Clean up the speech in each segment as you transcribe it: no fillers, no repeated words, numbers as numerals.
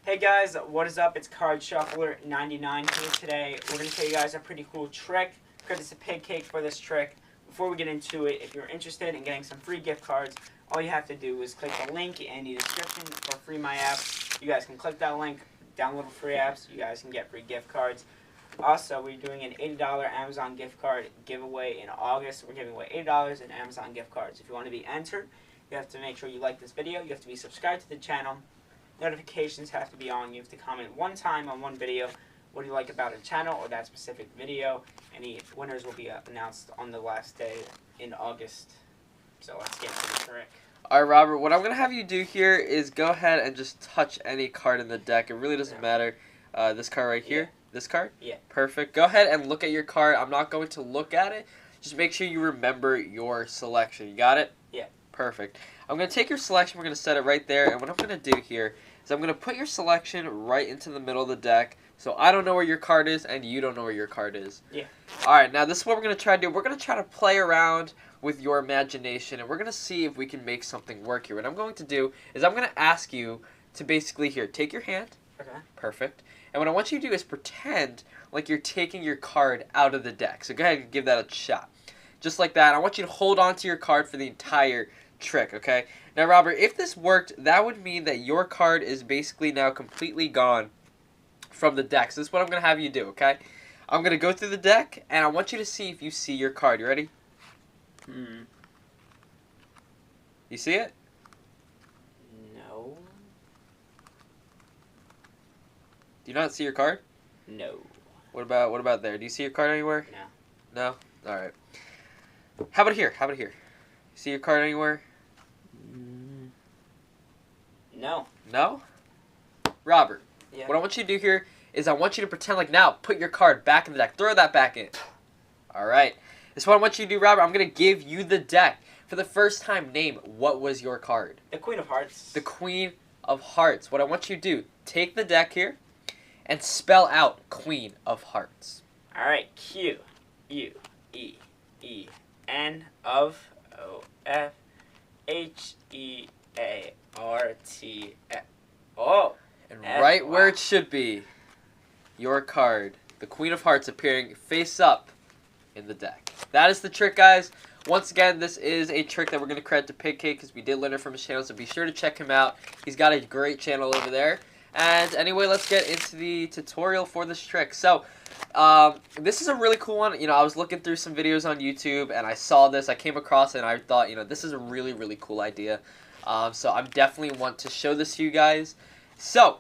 Hey guys, what is up? It's Card Shuffler 99 here today. We're going to show you guys a pretty cool trick. It's a pig cake for this trick. Before we get into it, if you're interested in getting some free gift cards, all you have to do is click the link in the description for Free My App. You guys can click that link, download the free apps, you guys can get free gift cards. Also, we're doing an $80 Amazon gift card giveaway in August. We're giving away $80 in Amazon gift cards. If you want to be entered, you have to make sure you like this video. You have to be subscribed to the channel. Notifications have to be on. You have to comment one time on one video what do you like about a channel or that specific video. Any winners will be announced on the last day in August. So let's get into the trick. Alright, Robert, what I'm going to have you do here is go ahead and just touch any card in the deck. It really doesn't matter. This card right here? Yeah. This card? Yeah. Perfect. Go ahead and look at your card. I'm not going to look at it. Just make sure you remember your selection. You got it? Yeah. Perfect. I'm going to take your selection. We're going to set it right there. And what I'm going to do here is I'm going to put your selection right into the middle of the deck. So I don't know where your card is and you don't know where your card is. Yeah. Alright, now this is what we're going to try to do. We're going to try to play around with your imagination, and we're going to see if we can make something work here. What I'm going to do is I'm going to ask you to basically, here, take your hand. Okay. Perfect. And what I want you to do is pretend like you're taking your card out of the deck. So go ahead and give that a shot. Just like that. I want you to hold on to your card for the entire trick, okay? Now, Robert, if this worked, that would mean that your card is basically now completely gone from the deck. So this is what I'm going to have you do, okay? I'm going to go through the deck, and I want you to see if you see your card. You ready? You see it? No. Do you not see your card? No. What about there? Do you see your card anywhere? No. No? Alright. How about here? You see your card anywhere? No. No? Robert, Yeah. what I want you to do here is I want you to pretend like now, put your card back in the deck. Throw that back in. Alright. This is what I want you to do, Robert. I'm going to give you the deck. For the first time, name what was your card. The Queen of Hearts. The Queen of Hearts. What I want you to do, take the deck here and spell out Queen of Hearts. Alright, Q U E E N of O F H E A R T F. Oh. And F, right where wow. it should be, your card, the Queen of Hearts, appearing face up in the deck. That is the trick, guys. Once again, this is a trick that we're going to credit to Pig Cake because we did learn it from his channel, so be sure to check him out. He's got a great channel over there. And anyway, let's get into the tutorial for this trick. So, this is a really cool one. You know, I was looking through some videos on YouTube, and I saw this. I came across it, and I thought, you know, this is a really, really cool idea. So I definitely want to show this to you guys. So,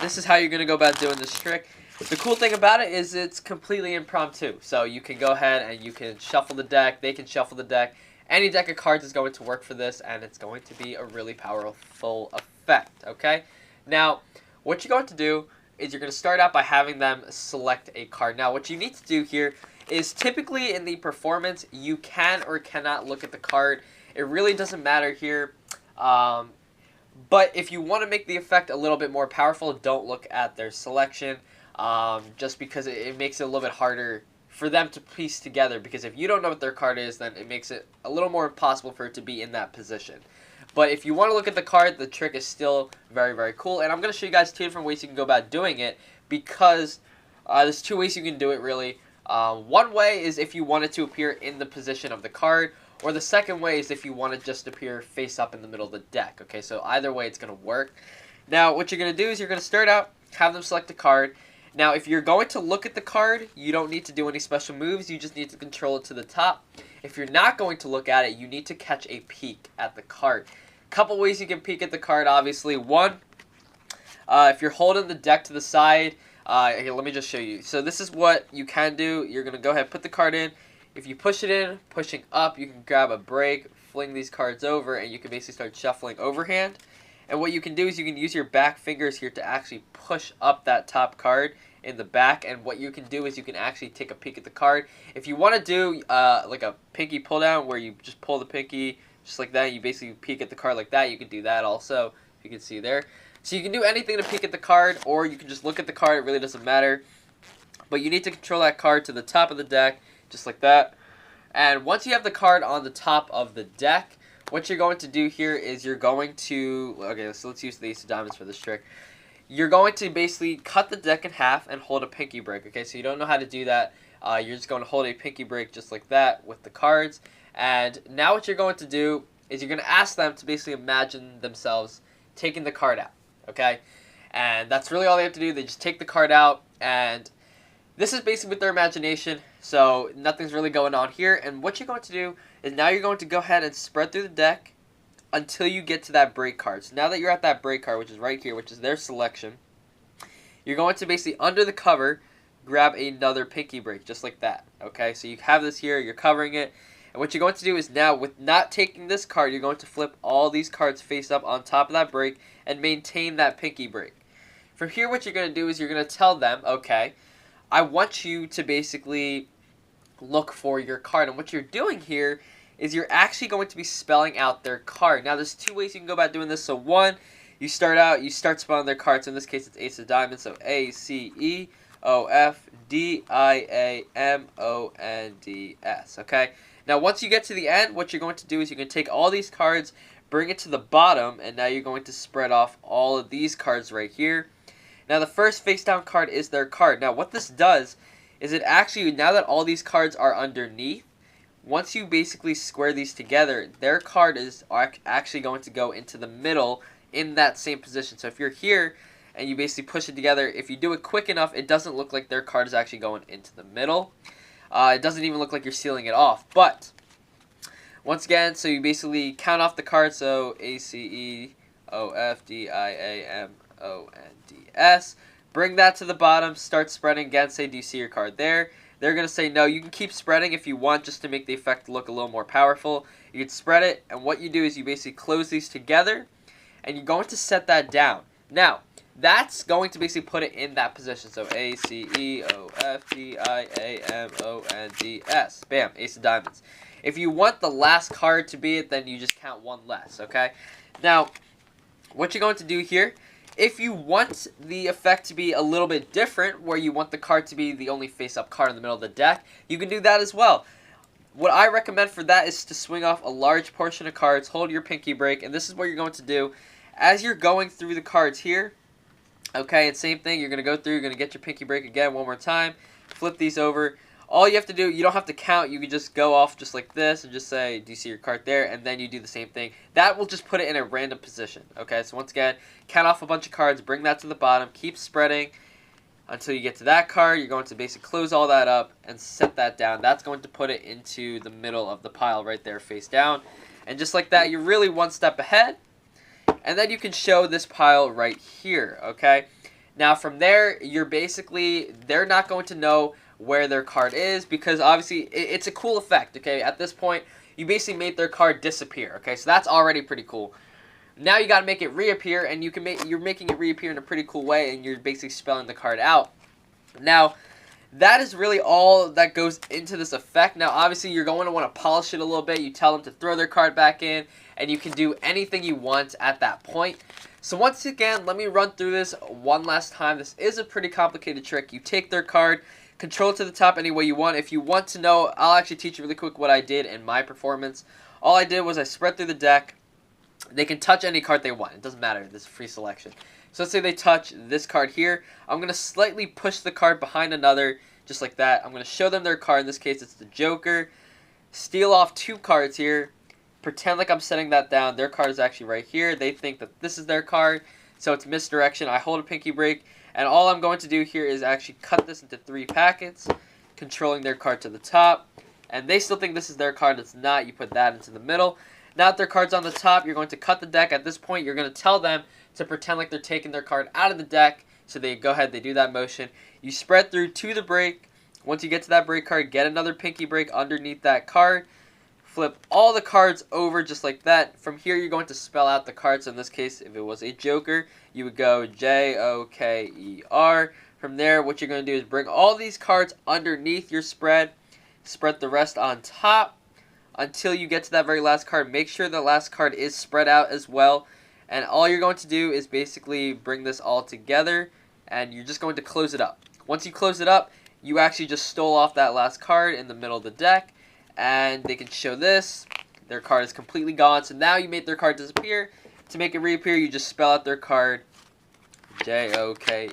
this is how you're going to go about doing this trick. The cool thing about it is it's completely impromptu. So you can go ahead and you can shuffle the deck. They can shuffle the deck. Any deck of cards is going to work for this, and it's going to be a really powerful effect, okay? Now, what you're going to do is you're going to start out by having them select a card. Now, what you need to do here is typically in the performance, you can or cannot look at the card. It really doesn't matter here. But if you want to make the effect a little bit more powerful, don't look at their selection. Just because it makes it a little bit harder for them to piece together, because if you don't know what their card is, then it makes it a little more impossible for it to be in that position. But if you want to look at the card, the trick is still very, very cool. And I'm going to show you guys 2 different ways you can go about doing it, because there's 2 ways you can do it, really. One way is if you want it to appear in the position of the card, or the second way is if you want it just to appear face up in the middle of the deck. Okay, so either way it's going to work. Now, what you're going to do is you're going to start out, have them select a card. Now, if you're going to look at the card, you don't need to do any special moves. You just need to control it to the top. If you're not going to look at it, you need to catch a peek at the card. Couple ways you can peek at the card, obviously. One, if you're holding the deck to the side, here, let me just show you. So this is what you can do. You're going to go ahead and put the card in. If you push it in, pushing up, you can grab a break, fling these cards over, and you can basically start shuffling overhand. And what you can do is you can use your back fingers here to actually push up that top card in the back. And what you can do is you can actually take a peek at the card. If you want to do like a pinky pull down where you just pull the pinky just like that, you basically peek at the card like that, you can do that also, if you can see there. So you can do anything to peek at the card, or you can just look at the card. It really doesn't matter. But you need to control that card to the top of the deck, just like that. And once you have the card on the top of the deck, what you're going to do here is you're going to, okay, so let's use the Ace of Diamonds for this trick. you're going to basically cut the deck in half and hold a pinky break. Okay, so you don't know how to do that. You're just going to hold a pinky break just like that with the cards. And now what you're going to do is you're going to ask them to basically imagine themselves taking the card out. Okay, and that's really all they have to do. They just take the card out, and this is basically with their imagination, so nothing's really going on here. And what you're going to do is now you're going to go ahead and spread through the deck until you get to that break card. So now that you're at that break card, which is right here, which is their selection, you're going to basically, under the cover, grab another pinky break, just like that. Okay, so you have this here, you're covering it. And what you're going to do is now, with not taking this card, you're going to flip all these cards face up on top of that break and maintain that pinky break. From here, what you're going to do is you're going to tell them, okay, I want you to basically look for your card. And what you're doing here is you're actually going to be spelling out their card. Now, there's two ways you can go about doing this. So one, you start spelling their cards. So in this case, it's Ace of Diamonds. So ACEOFDIAMONDS. Okay. Now, once you get to the end, what you're going to do is you're going to take all these cards, bring it to the bottom, and now you're going to spread off all of these cards right here. Now, the first face down card is their card. Now, what this does is it actually, now that all these cards are underneath, once you basically square these together, their card is actually going to go into the middle in that same position. So if you're here and you basically push it together, if you do it quick enough, it doesn't look like their card is actually going into the middle. It doesn't even look like you're sealing it off. But once again, so you basically count off the cards. So ACEOFDIAMONDS. Bring that to the bottom. Start spreading again. Say, do you see your card there? They're going to say no. You can keep spreading if you want, just to make the effect look a little more powerful. You can spread it, and what you do is you basically close these together, and you're going to set that down. Now, that's going to basically put it in that position. So ACEOFDIAMONDS. Bam, Ace of Diamonds. If you want the last card to be it, then you just count one less, okay? Now, what you're going to do here, if you want the effect to be a little bit different, where you want the card to be the only face-up card in the middle of the deck, you can do that as well. What I recommend for that is to swing off a large portion of cards, hold your pinky break, and this is what you're going to do. As you're going through the cards here, okay, and same thing, you're going to go through, you're going to get your pinky break again one more time, flip these over. All you have to do, you don't have to count, you can just go off just like this and just say, do you see your card there? And then you do the same thing. That will just put it in a random position, okay? So once again, count off a bunch of cards, bring that to the bottom, keep spreading until you get to that card. You're going to basically close all that up and set that down. That's going to put it into the middle of the pile right there, face down. And just like that, you're really one step ahead. And then you can show this pile right here, okay? Now from there, you're basically, they're not going to know where their card is, because obviously it's a cool effect, okay? At this point, you basically made their card disappear, okay? So that's already pretty cool. Now you got to make it reappear, and you're making it reappear in a pretty cool way, and you're basically spelling the card out. Now, that is really all that goes into this effect. Now, obviously, you're going to want to polish it a little bit. You tell them to throw their card back in, and you can do anything you want at that point. So once again, let me run through this one last time. This is a pretty complicated trick. You take their card, control it to the top any way you want. If you want to know, I'll actually teach you really quick what I did in my performance. All I did was I spread through the deck. They can touch any card they want. It doesn't matter. This is free selection. So let's say they touch this card here. I'm going to slightly push the card behind another, just like that. I'm going to show them their card. In this case, it's the Joker. Steal off two cards here. Pretend like I'm setting that down. Their card is actually right here. They think that this is their card, so it's misdirection. I hold a pinky break. And all I'm going to do here is actually cut this into 3 packets, controlling their card to the top. And they still think this is their card. It's not. You put that into the middle. Now that their card's on the top, you're going to cut the deck. At this point, you're going to tell them to pretend like they're taking their card out of the deck. So they go ahead, they do that motion. You spread through to the break. Once you get to that break card, get another pinky break underneath that card. Flip all the cards over just like that. From here, you're going to spell out the cards. So in this case, if it was a Joker, you would go Joker. From there, what you're going to do is bring all these cards underneath your spread. Spread the rest on top until you get to that very last card. Make sure the last card is spread out as well. And all you're going to do is basically bring this all together, and you're just going to close it up. Once you close it up, you actually just stole off that last card in the middle of the deck. And they can show this. Their card is completely gone. So now you made their card disappear. To make it reappear, you just spell out their card Joker.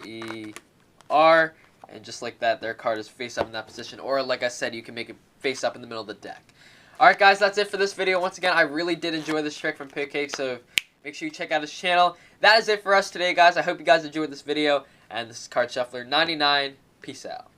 And just like that, their card is face up in that position. Or like I said, you can make it face up in the middle of the deck. Alright guys, that's it for this video. Once again, I really did enjoy this trick from Pigcake, so make sure you check out his channel. That is it for us today, guys. I hope you guys enjoyed this video. And this is Card Shuffler 99. Peace out.